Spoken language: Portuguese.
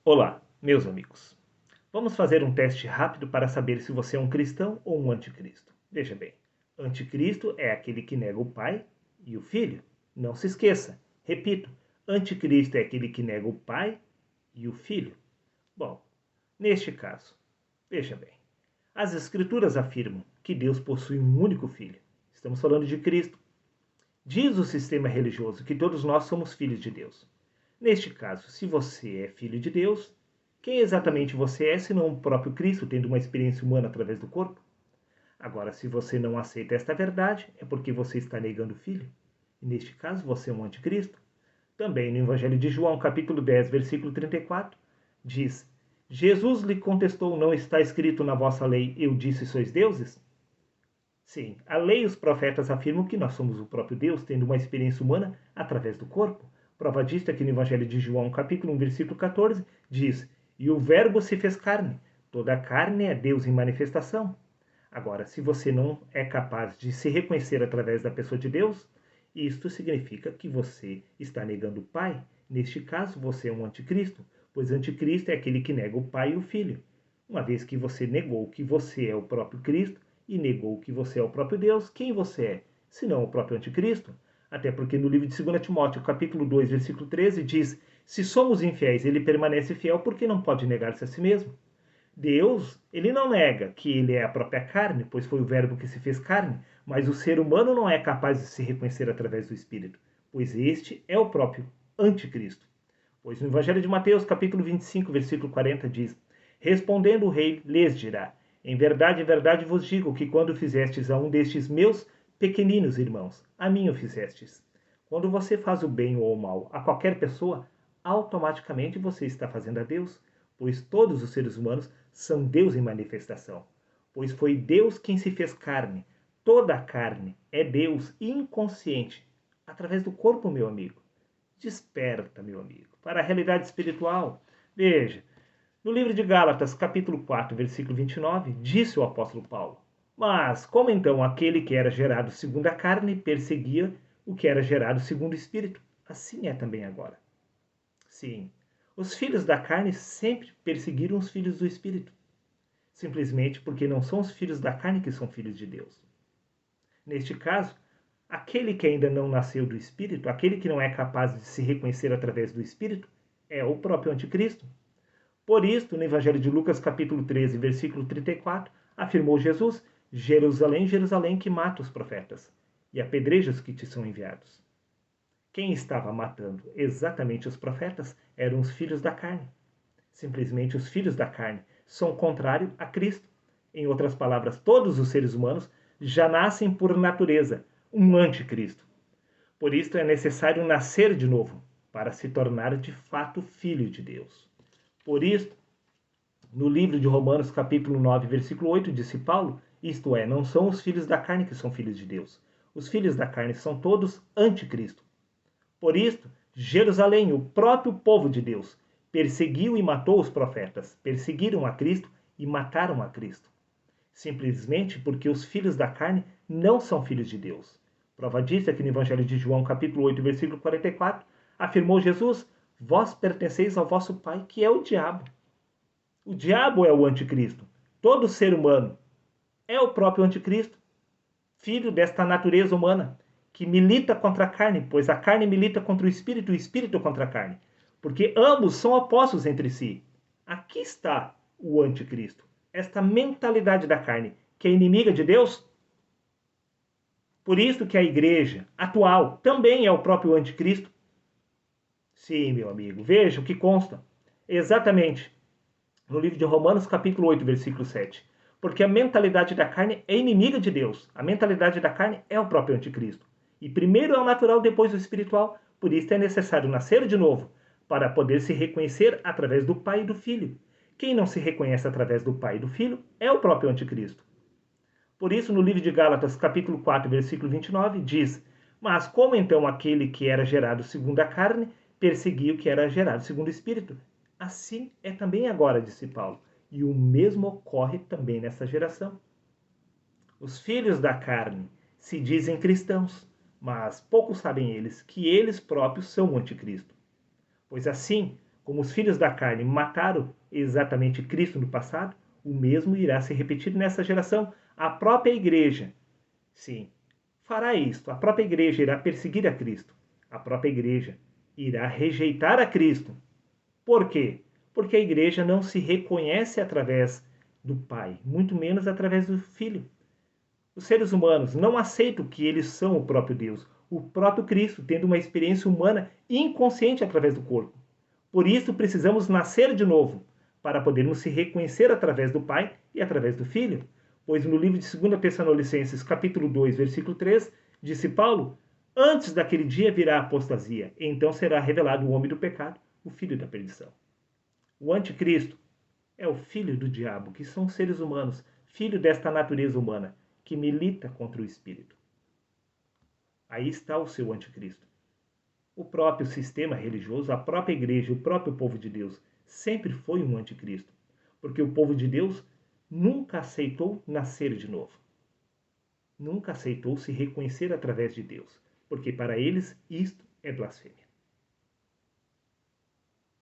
Olá, meus amigos. Vamos fazer um teste rápido para saber se você é um cristão ou um anticristo. Veja bem, anticristo é aquele que nega o Pai e o Filho. Não se esqueça. Repito, anticristo é aquele que nega o Pai e o Filho. Bom, neste caso, veja bem, as Escrituras afirmam que Deus possui um único Filho. Estamos falando de Cristo. Diz o sistema religioso que todos nós somos filhos de Deus. Neste caso, se você é filho de Deus, quem exatamente você é, senão o próprio Cristo, tendo uma experiência humana através do corpo? Agora, se você não aceita esta verdade, é porque você está negando o Filho. E neste caso, você é um anticristo. Também no Evangelho de João, capítulo 10, versículo 34, diz: Jesus lhe contestou, não está escrito na vossa lei, eu disse sois deuses? Sim, a lei e os profetas afirmam que nós somos o próprio Deus, tendo uma experiência humana através do corpo. Prova disto é que no Evangelho de João, capítulo 1, versículo 14, diz: E o Verbo se fez carne. Toda a carne é Deus em manifestação. Agora, se você não é capaz de se reconhecer através da pessoa de Deus, isto significa que você está negando o Pai. Neste caso, você é um anticristo, pois anticristo é aquele que nega o Pai e o Filho. Uma vez que você negou que você é o próprio Cristo e negou que você é o próprio Deus, quem você é? Se não o próprio anticristo? Até porque no livro de 2 Timóteo, capítulo 2, versículo 13, diz: Se somos infiéis, ele permanece fiel porque não pode negar-se a si mesmo. Deus, ele não nega que ele é a própria carne, pois foi o Verbo que se fez carne, mas o ser humano não é capaz de se reconhecer através do Espírito, pois este é o próprio anticristo. Pois no Evangelho de Mateus, capítulo 25, versículo 40, diz: Respondendo o rei, lhes dirá: em verdade vos digo que quando fizestes a um destes meus pequeninos irmãos, a mim o fizestes. Quando você faz o bem ou o mal a qualquer pessoa, automaticamente você está fazendo a Deus, pois todos os seres humanos são Deus em manifestação. Pois foi Deus quem se fez carne. Toda a carne é Deus inconsciente, através do corpo, meu amigo. Desperta, meu amigo, para a realidade espiritual. Veja, no livro de Gálatas, capítulo 4, versículo 29, disse o apóstolo Paulo: Mas como então aquele que era gerado segundo a carne perseguia o que era gerado segundo o Espírito? Assim é também agora. Sim, os filhos da carne sempre perseguiram os filhos do Espírito, simplesmente porque não são os filhos da carne que são filhos de Deus. Neste caso, aquele que ainda não nasceu do Espírito, aquele que não é capaz de se reconhecer através do Espírito, é o próprio anticristo. Por isto, no Evangelho de Lucas, capítulo 13, versículo 34, afirmou Jesus: Jerusalém, Jerusalém, que mata os profetas e apedreja os que te são enviados. Quem estava matando exatamente os profetas eram os filhos da carne. Simplesmente os filhos da carne são contrários a Cristo. Em outras palavras, todos os seres humanos já nascem por natureza um anticristo. Por isso é necessário nascer de novo para se tornar de fato filho de Deus. Por isso, no livro de Romanos, capítulo 9, versículo 8, disse Paulo, isto é, não são os filhos da carne que são filhos de Deus. Os filhos da carne são todos anticristo. Por isto, Jerusalém, o próprio povo de Deus, perseguiu e matou os profetas, perseguiram a Cristo e mataram a Cristo. Simplesmente porque os filhos da carne não são filhos de Deus. Prova disso é que no Evangelho de João, capítulo 8, versículo 44, afirmou Jesus: Vós pertenceis ao vosso pai, que é o diabo. O diabo é o anticristo. Todo ser humano é o próprio anticristo, filho desta natureza humana, que milita contra a carne, pois a carne milita contra o espírito contra a carne, porque ambos são opostos entre si. Aqui está o anticristo, esta mentalidade da carne, que é inimiga de Deus. Por isso que a igreja atual também é o próprio anticristo. Sim, meu amigo, veja o que consta. Exatamente no livro de Romanos, capítulo 8, versículo 7. Porque a mentalidade da carne é inimiga de Deus. A mentalidade da carne é o próprio anticristo. E primeiro é o natural, depois o espiritual. Por isso é necessário nascer de novo, para poder se reconhecer através do Pai e do Filho. Quem não se reconhece através do Pai e do Filho é o próprio anticristo. Por isso, no livro de Gálatas, capítulo 4, versículo 29, diz: Mas como então aquele que era gerado segundo a carne perseguia o que era gerado segundo o Espírito? Assim é também agora, disse Paulo, e o mesmo ocorre também nessa geração. Os filhos da carne se dizem cristãos, mas poucos sabem eles que eles próprios são o anticristo. Pois assim, Como os filhos da carne mataram exatamente Cristo no passado, o mesmo irá se repetir nessa geração. A própria igreja, sim, fará isto. A própria igreja irá perseguir a Cristo. A própria igreja irá rejeitar a Cristo. Por quê? Porque a igreja não se reconhece através do Pai, muito menos através do Filho. Os seres humanos não aceitam que eles são o próprio Deus, o próprio Cristo, tendo uma experiência humana inconsciente através do corpo. Por isso precisamos nascer de novo, para podermos se reconhecer através do Pai e através do Filho. Pois no livro de 2 Tessalonicenses, capítulo 2, versículo 3, disse Paulo: antes daquele dia virá a apostasia, e então será revelado o homem do pecado, o filho da perdição. O anticristo é o filho do diabo, que são seres humanos, filho desta natureza humana, que milita contra o espírito. Aí está o seu anticristo. O próprio sistema religioso, a própria igreja, o próprio povo de Deus, sempre foi um anticristo, porque o povo de Deus nunca aceitou nascer de novo. Nunca aceitou se reconhecer através de Deus, porque para eles isto é blasfêmia.